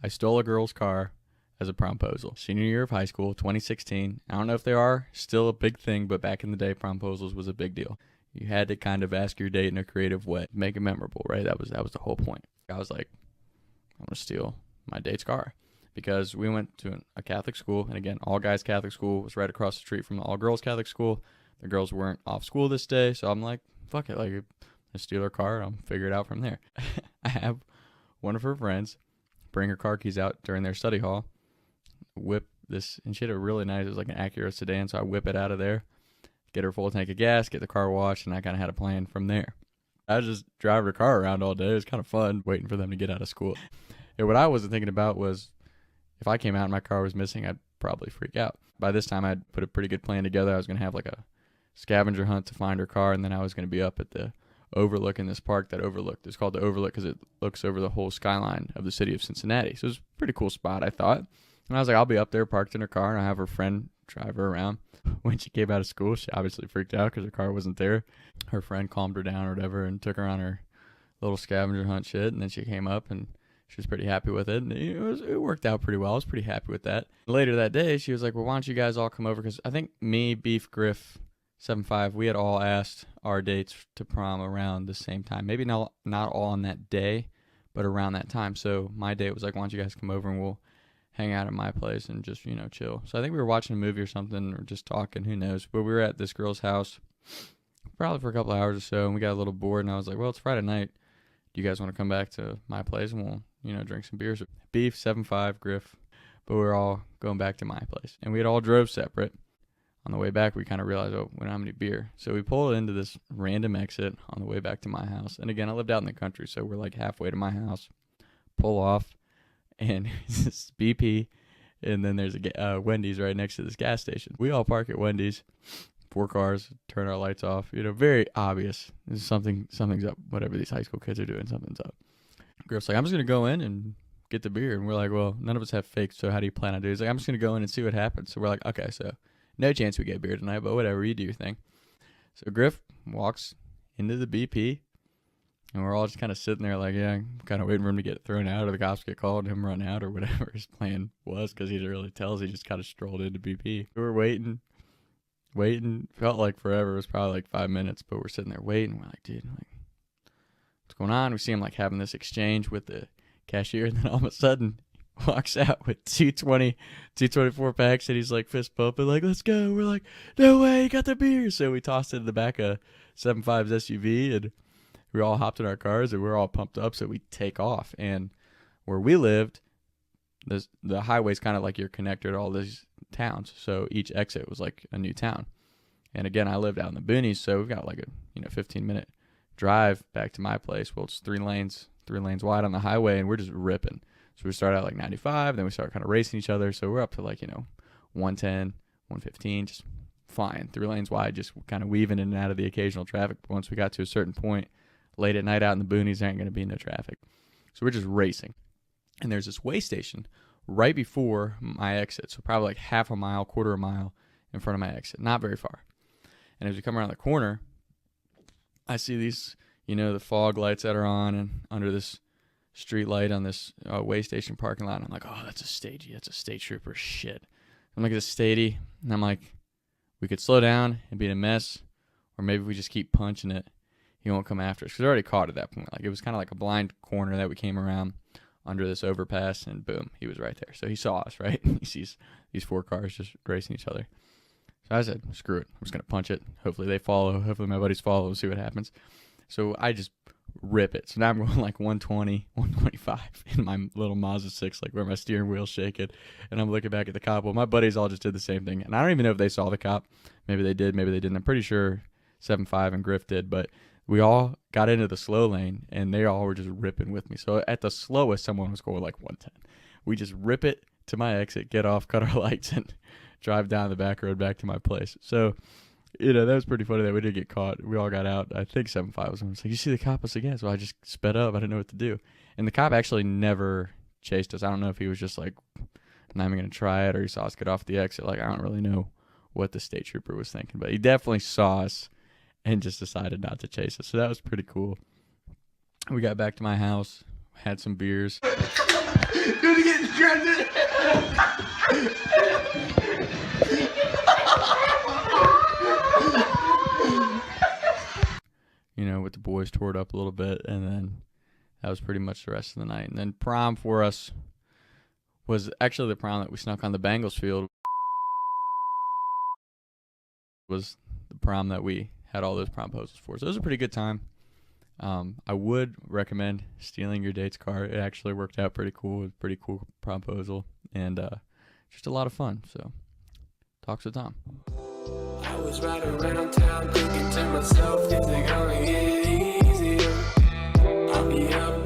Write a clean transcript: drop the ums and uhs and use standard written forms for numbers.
I stole a girl's car as a promposal. Senior year of high school, 2016. I don't know if they are still a big thing, but back in the day, promposals was a big deal. You had to kind of ask your date in a creative way, make it memorable, right? That was the whole point. I was like, I'm gonna steal my date's car because we went to a Catholic school, and again, all guys Catholic school was right across the street from the all girls Catholic school. The girls weren't off school this day, so I'm like, fuck it, like, let's steal her car and I'll figure it out from there. I have one of her friends bring her car keys out during their study hall, whip this, and she had a really nice, it was like an Acura sedan, so I whip it out of there, get her full tank of gas, get the car washed, and I kind of had a plan from there. I was just driving her car around all day. It was kind of fun waiting for them to get out of school. And what I wasn't thinking about was if I came out and my car was missing, I'd probably freak out. By this time, I'd put a pretty good plan together. I was going to have like a scavenger hunt to find her car, and then I was going to be up at the overlook in this park that overlooked. It's called the Overlook because it looks over the whole skyline of the city of Cincinnati. So it was a pretty cool spot, I thought. And I was like, I'll be up there parked in her car, and I'll have her friend drive her around. When she came out of school, she obviously freaked out because her car wasn't there. Her friend calmed her down or whatever and took her on her little scavenger hunt shit, and then she came up and she was pretty happy with it, and it worked out pretty well. I was pretty happy with that. Later that day, she was like, well, why don't you guys all come over? Because I think me, Beef, Griff, 7-5, we had all asked our dates to prom around the same time. Maybe not all on that day, but around that time. So my date was like, why don't you guys come over and we'll hang out at my place and just, chill. So I think we were watching a movie or something or just talking, who knows. But we were at this girl's house probably for a couple hours or so, and we got a little bored, and I was like, well, it's Friday night. Do you guys want to come back to my place and we'll, drink some beers? Beef, 7-5, Griff. But we were all going back to my place. And we had all drove separate. On the way back, we kind of realized, oh, we don't have any beer. So we pulled into this random exit on the way back to my house. And again, I lived out in the country, so we're like halfway to my house. Pull off, and it's BP, and then there's a Wendy's right next to this gas station. We all park at Wendy's, 4 cars, turn our lights off. Very obvious. Something's up. Whatever these high school kids are doing, something's up. Griff's like, I'm just going to go in and get the beer. And we're like, well, none of us have fakes, so how do you plan on doing it? He's like, I'm just going to go in and see what happens. So we're like, okay, so no chance we get beer tonight, but whatever, you do your thing. So Griff walks into the BP, and we're all just kind of sitting there like, yeah, kind of waiting for him to get thrown out or the cops get called and him run out or whatever his plan was, because he didn't really tell us. He just kind of strolled into BP. We were waiting, felt like forever. It was probably like 5 minutes, but we're sitting there waiting. We're like, dude, what's going on? We see him like having this exchange with the cashier, and then all of a sudden walks out with 224 packs, and he's like fist pumping, like, let's go. We're like, no way, you got the beer. So we tossed it in the back of 7-5's SUV, and we all hopped in our cars, and we were all pumped up, so we take off. And where we lived, the highway's kind of like your connector to all these towns, so each exit was like a new town. And again, I lived out in the boonies, so we've got like a 15-minute drive back to my place. Well, it's 3 lanes wide on the highway, and we're just ripping. So we start out like 95, then we start kind of racing each other, so we're up to like 110, 115, just flying 3 lanes wide, just kind of weaving in and out of the occasional traffic. But once we got to a certain point, late at night out in the boonies, there ain't going to be no traffic. So we're just racing. And there's this way station right before my exit, so probably like half a mile, quarter a mile in front of my exit, not very far. And as we come around the corner, I see these, the fog lights that are on and under this street light on this way station parking lot. And I'm like, oh, that's a state trooper shit. I'm like, it's statey. And I'm like, we could slow down and be in a mess, or maybe if we just keep punching it, he won't come after us. Because we're already caught at that point. Like, it was kind of like a blind corner that we came around under this overpass, and boom, he was right there. So he saw us, right? He sees these 4 cars just racing each other. So I said, screw it. I'm just going to punch it. Hopefully they follow. Hopefully my buddies follow. We'll see what happens. So I just rip it. So now I'm going like 120, 125 in my little Mazda 6, like where my steering wheel's shaking. And I'm looking back at the cop. Well, my buddies all just did the same thing. And I don't even know if they saw the cop. Maybe they did. Maybe they didn't. I'm pretty sure 7-5 and Griff did. But we all got into the slow lane, and they all were just ripping with me. So at the slowest, someone was going like 110. We just rip it to my exit, get off, cut our lights, and drive down the back road back to my place. So, that was pretty funny that we did get caught. We all got out. I think 7-5 was like, you see the cop? I was like, yeah. So I just sped up. I didn't know what to do. And the cop actually never chased us. I don't know if he was just like, I'm not even going to try it, or he saw us get off the exit. Like, I don't really know what the state trooper was thinking, but he definitely saw us and just decided not to chase us. So that was pretty cool. We got back to my house, had some beers. Do it again. You know, with the boys tore it up a little bit, and then that was pretty much the rest of the night. And then prom for us was actually the prom that we snuck on the Bengals field. Was the prom that we had all those promposals for. So it was a pretty good time. I would recommend stealing your date's car. It actually worked out pretty cool. It was a pretty cool promposal and just a lot of fun. So talks with Tom. I was riding around town thinking to myself, is it gonna get easier? I'll be up